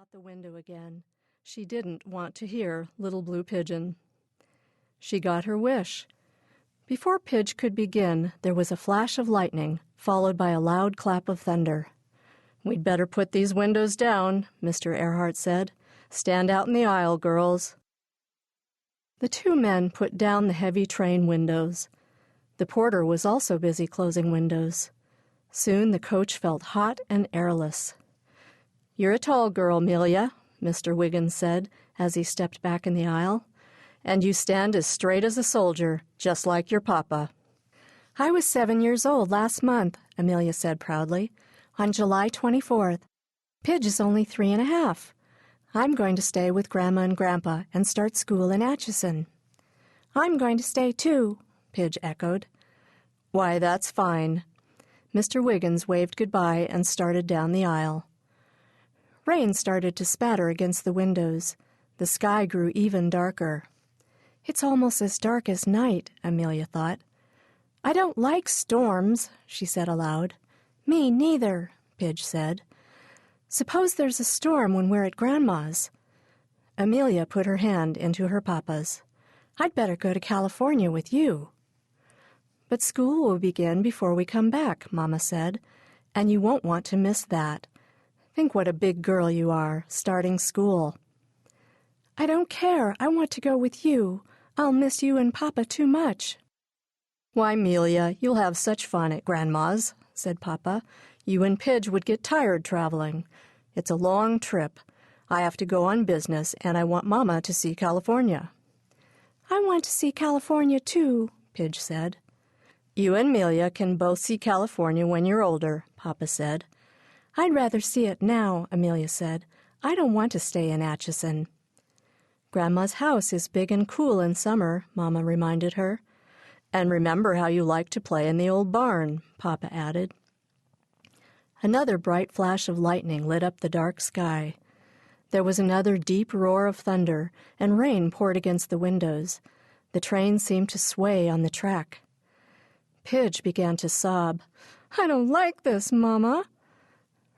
out the window again. She didn't want to hear Little Blue Pigeon. She got her wish. Before Pidge could begin, there was a flash of lightning, followed by a loud clap of thunder. "We'd better put these windows down," Mr. Earhart said. "Stand out in the aisle, girls." The two men put down the heavy train windows. The porter was also busy closing windows. Soon the coach felt hot and airless. "You're a tall girl, Amelia," Mr. Wiggins said as he stepped back in the aisle, "and you stand as straight as a soldier, just like your papa." "I was 7 years old last month," Amelia said proudly, "on July 24th. Pidge is only 3.5. I'm going to stay with Grandma and Grandpa and start school in Atchison." "I'm going to stay too," Pidge echoed. "Why, that's fine." Mr. Wiggins waved goodbye and started down the aisle. Rain started to spatter against the windows. The sky grew even darker. "It's almost as dark as night," Amelia thought. "I don't like storms," she said aloud. "Me neither," Pidge said. "Suppose there's a storm when we're at Grandma's." Amelia put her hand into her papa's. "I'd better go to California with you." "But school will begin before we come back," Mama said, "and you won't want to miss that. Think what a big girl you are, starting school." "I don't care. I want to go with you. I'll miss you and Papa too much." "Why, Amelia, you'll have such fun at Grandma's," said Papa. "You and Pidge would get tired traveling. It's a long trip. I have to go on business, and I want Mama to see California." "I want to see California too," Pidge said. "You and Amelia can both see California when you're older," Papa said. "I'd rather see it now," Amelia said. "I don't want to stay in Atchison." "Grandma's house is big and cool in summer," Mama reminded her. "And remember how you liked to play in the old barn," Papa added. Another bright flash of lightning lit up the dark sky. There was another deep roar of thunder, and rain poured against the windows. The train seemed to sway on the track. Pidge began to sob. "I don't like this, Mama."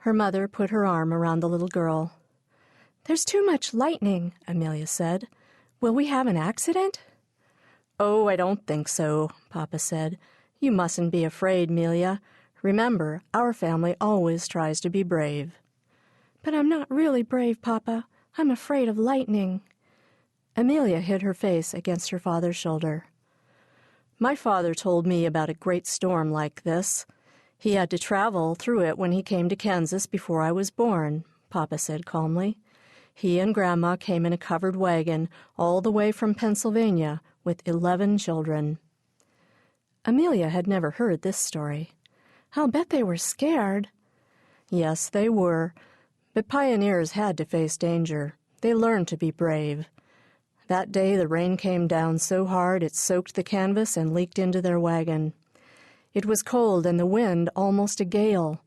Her mother put her arm around the little girl. "There's too much lightning," Amelia said. "Will we have an accident?" "Oh, I don't think so," Papa said. "You mustn't be afraid, Amelia. Remember, our family always tries to be brave." "But I'm not really brave, Papa. I'm afraid of lightning." Amelia hid her face against her father's shoulder. "My father told me about a great storm like this. He had to travel through it when he came to Kansas before I was born," Papa said calmly. "He and Grandma came in a covered wagon all the way from Pennsylvania with 11 children." Amelia had never heard this story. "I'll bet they were scared." "Yes, they were. But pioneers had to face danger. They learned to be brave. That day the rain came down so hard it soaked the canvas and leaked into their wagon. It was cold and the wind almost a gale.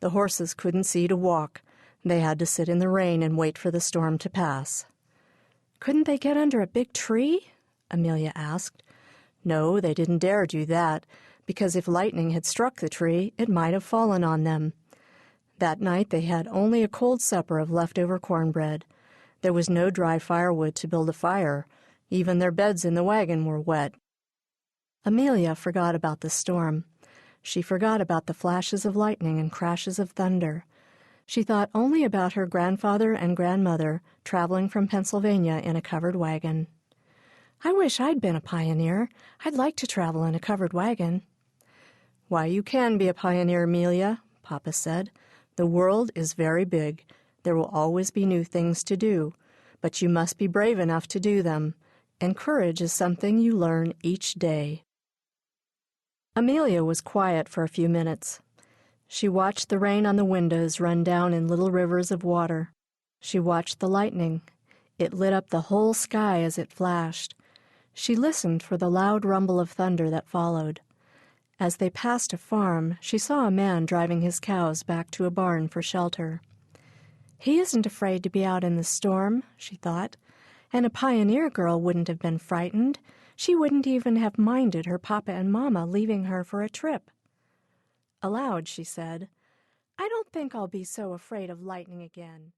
The horses couldn't see to walk. They had to sit in the rain and wait for the storm to pass." "Couldn't they get under a big tree?" Amelia asked. "No, they didn't dare do that, because if lightning had struck the tree, it might have fallen on them. That night they had only a cold supper of leftover cornbread. There was no dry firewood to build a fire. Even their beds in the wagon were wet." Amelia forgot about the storm. She forgot about the flashes of lightning and crashes of thunder. She thought only about her grandfather and grandmother traveling from Pennsylvania in a covered wagon. "I wish I'd been a pioneer. I'd like to travel in a covered wagon." "Why, you can be a pioneer, Amelia," Papa said. "The world is very big. There will always be new things to do, but you must be brave enough to do them, and courage is something you learn each day." Amelia was quiet for a few minutes. She watched the rain on the windows run down in little rivers of water. She watched the lightning. It lit up the whole sky as it flashed. She listened for the loud rumble of thunder that followed. As they passed a farm, she saw a man driving his cows back to a barn for shelter. "He isn't afraid to be out in the storm," she thought, "and a pioneer girl wouldn't have been frightened. She wouldn't even have minded her papa and mama leaving her for a trip." Aloud she said, "I don't think I'll be so afraid of lightning again."